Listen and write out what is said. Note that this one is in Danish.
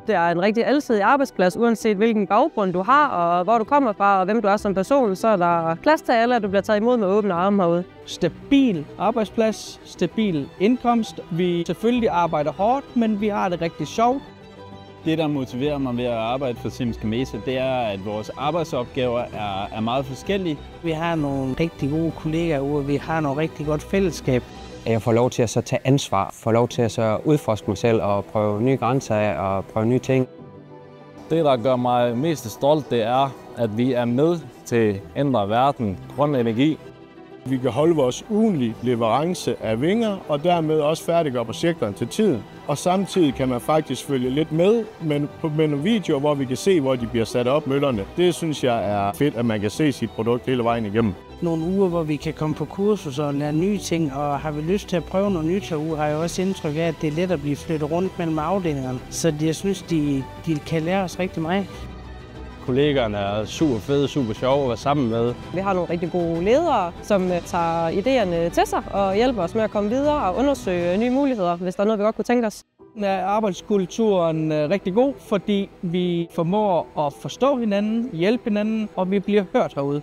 det er en rigtig alsidig arbejdsplads, uanset hvilken baggrund du har, og hvor du kommer fra, og hvem du er som person, så er der plads til alle, at du bliver taget imod med åbne arme herude. Stabil arbejdsplads, stabil indkomst. Vi selvfølgelig arbejder hårdt, men vi har det rigtig sjovt. Det, der motiverer mig ved at arbejde for Sims Gamesa, det er, at vores arbejdsopgaver er meget forskellige. Vi har nogle rigtig gode kollegaer ude, vi har noget rigtig godt fællesskab. Jeg får lov til at så tage ansvar, får lov til at så udforske mig selv og prøve nye grænser af og prøve nye ting. Det, der gør mig mest stolt, det er, at vi er med til at ændre verden. Grøn energi. Vi kan holde vores ugentlige leverance af vinger og dermed også færdiggøre projekterne til tiden. Og samtidig kan man faktisk følge lidt med nogle videoer, hvor vi kan se, hvor de bliver sat op, møllerne. Det synes jeg er fedt, at man kan se sit produkt hele vejen igennem. Nogle uger, hvor vi kan komme på kursus og lære nye ting, og har vi lyst til at prøve nogle nye uger, har jeg også indtryk af, at det er let at blive flyttet rundt mellem afdelingerne. Så jeg synes, de kan lære os rigtig meget. Kollegerne er super fede, super sjove at være sammen med. Vi har nogle rigtig gode ledere, som tager idéerne til sig og hjælper os med at komme videre og undersøge nye muligheder, hvis der er noget, vi godt kunne tænke os. Arbejdskulturen er rigtig god, fordi vi formår at forstå hinanden, hjælpe hinanden, og vi bliver hørt herude.